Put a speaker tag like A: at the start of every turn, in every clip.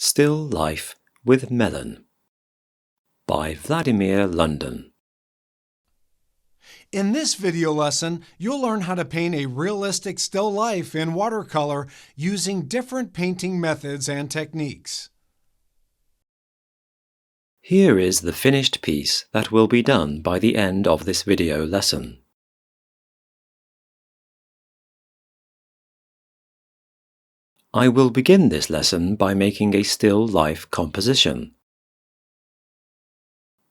A: Still Life with Melon by Vladimir London.
B: In this video lesson, you'll learn how to paint a realistic still life in watercolor using different painting methods and techniques.
A: Here is the finished piece that will be done by the end of this video lesson. I will begin this lesson by making a still life composition.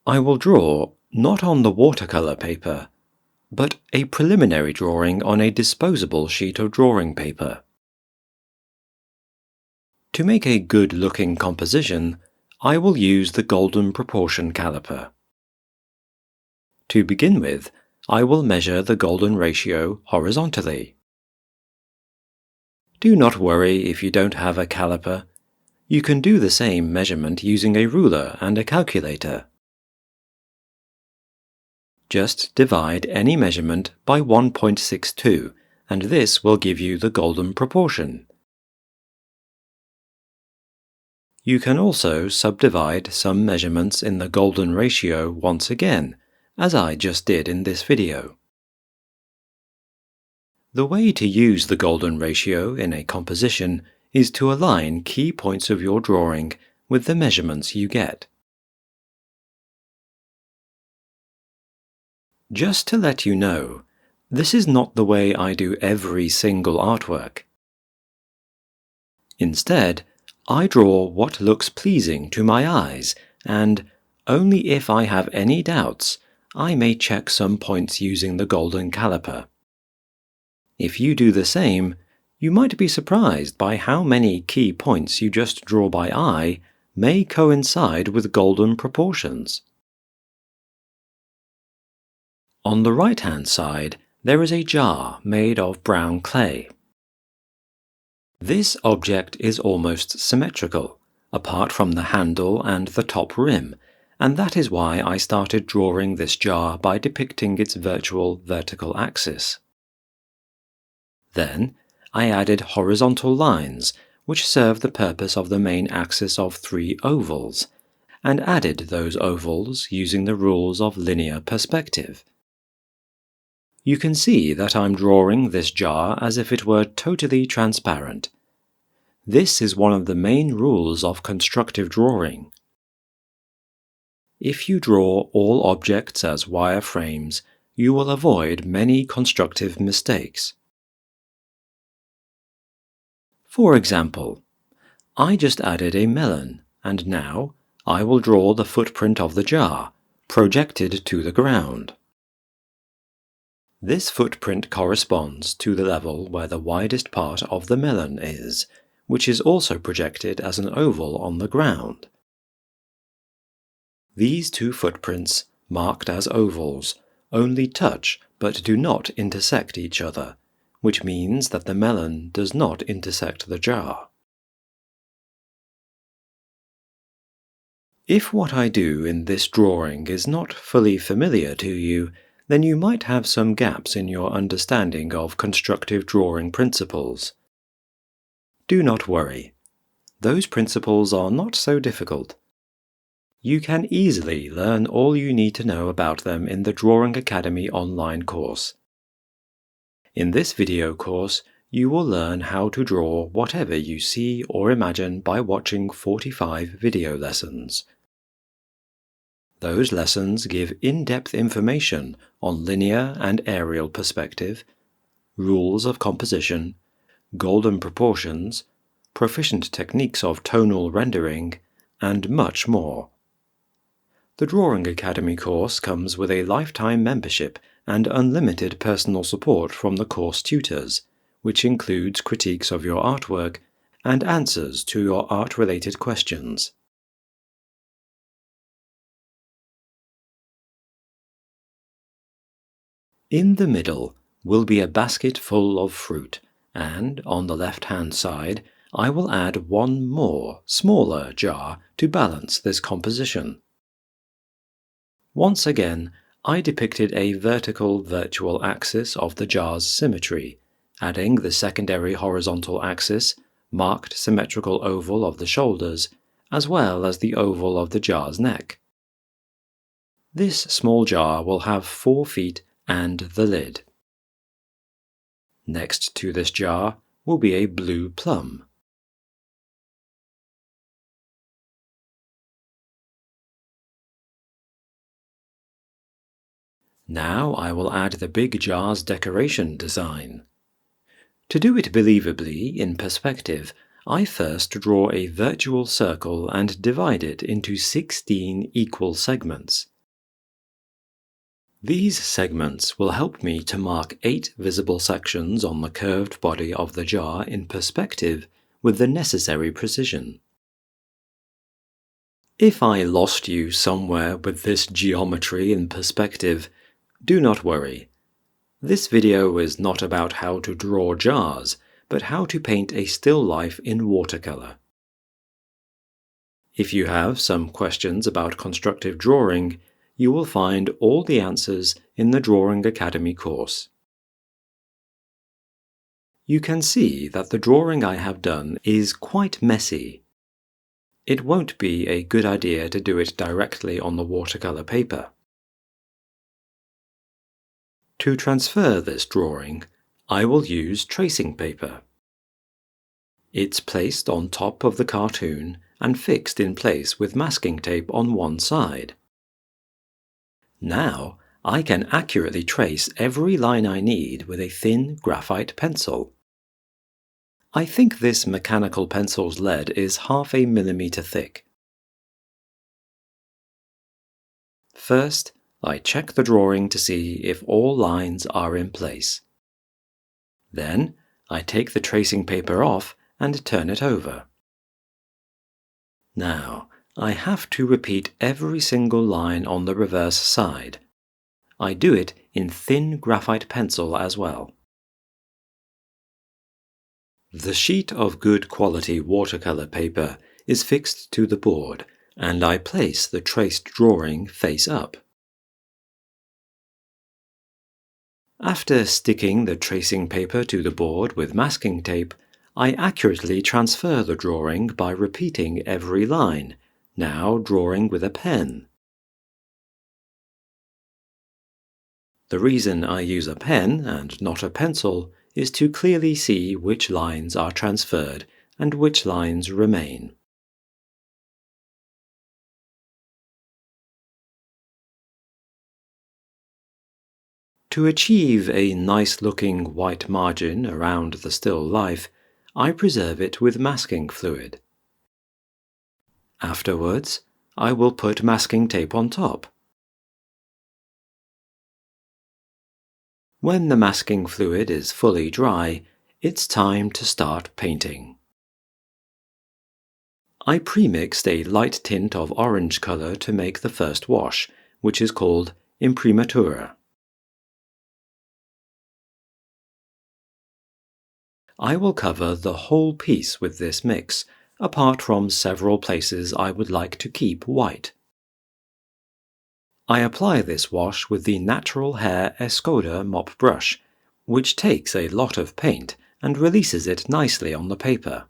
A: I will draw not on the watercolor paper, but a preliminary drawing on a disposable sheet of drawing paper. To make a good-looking composition, I will use the golden proportion caliper. To begin with, I will measure the golden ratio horizontally. Do not worry if you don't have a caliper. You can do the same measurement using a ruler and a calculator. Just divide any measurement by 1.62, and this will give you the golden proportion. You can also subdivide some measurements in the golden ratio once again, as I just did in this video. The way to use the golden ratio in a composition is to align key points of your drawing with the measurements you get. Just to let you know, this is not the way I do every single artwork. Instead, I draw what looks pleasing to my eyes, and only if I have any doubts, I may check some points using the golden caliper. If you do the same, you might be surprised by how many key points you just draw by eye may coincide with golden proportions. On the right-hand side, there is a jar made of brown clay. This object is almost symmetrical, apart from the handle and the top rim, and that is why I started drawing this jar by depicting its virtual vertical axis. Then, I added horizontal lines, which serve the purpose of the main axis of 3 ovals, and added those ovals using the rules of linear perspective. You can see that I'm drawing this jar as if it were totally transparent. This is one of the main rules of constructive drawing. If you draw all objects as wireframes, you will avoid many constructive mistakes. For example, I just added a melon, and now I will draw the footprint of the jar, projected to the ground. This footprint corresponds to the level where the widest part of the melon is, which is also projected as an oval on the ground. These two footprints, marked as ovals, only touch but do not intersect each other, which means that the melon does not intersect the jar. If what I do in this drawing is not fully familiar to you, then you might have some gaps in your understanding of constructive drawing principles. Do not worry. Those principles are not so difficult. You can easily learn all you need to know about them in the Drawing Academy online course. In this video course, you will learn how to draw whatever you see or imagine by watching 45 video lessons. Those lessons give in-depth information on linear and aerial perspective, rules of composition, golden proportions, proficient techniques of tonal rendering, and much more. The Drawing Academy course comes with a lifetime membership and unlimited personal support from the course tutors, which includes critiques of your artwork and answers to your art-related questions. In the middle will be a basket full of fruit, and on the left-hand side I will add one more, smaller jar to balance this composition. Once again, I depicted a vertical virtual axis of the jar's symmetry, adding the secondary horizontal axis, marked symmetrical oval of the shoulders, as well as the oval of the jar's neck. This small jar will have 4 feet and the lid. Next to this jar will be a blue plum. Now I will add the big jar's decoration design. To do it believably in perspective, I first draw a virtual circle and divide it into 16 equal segments. These segments will help me to mark 8 visible sections on the curved body of the jar in perspective with the necessary precision. If I lost you somewhere with this geometry in perspective, do not worry. This video is not about how to draw jars, but how to paint a still life in watercolor. If you have some questions about constructive drawing, you will find all the answers in the Drawing Academy course. You can see that the drawing I have done is quite messy. It won't be a good idea to do it directly on the watercolor paper. To transfer this drawing, I will use tracing paper. It's placed on top of the cartoon and fixed in place with masking tape on one side. Now, I can accurately trace every line I need with a thin graphite pencil. I think this mechanical pencil's lead is 0.5 millimeter thick. First, I check the drawing to see if all lines are in place. Then, I take the tracing paper off and turn it over. Now, I have to repeat every single line on the reverse side. I do it in thin graphite pencil as well. The sheet of good quality watercolor paper is fixed to the board, and I place the traced drawing face up. After sticking the tracing paper to the board with masking tape, I accurately transfer the drawing by repeating every line, now drawing with a pen. The reason I use a pen and not a pencil is to clearly see which lines are transferred and which lines remain. To achieve a nice-looking white margin around the still life, I preserve it with masking fluid. Afterwards, I will put masking tape on top. When the masking fluid is fully dry, it's time to start painting. I pre-mixed a light tint of orange color to make the first wash, which is called imprimatura. I will cover the whole piece with this mix, apart from several places I would like to keep white. I apply this wash with the Natural Hair Escoda mop brush, which takes a lot of paint and releases it nicely on the paper.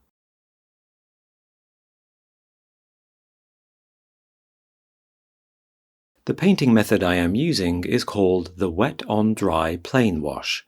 A: The painting method I am using is called the Wet on Dry Plane Wash.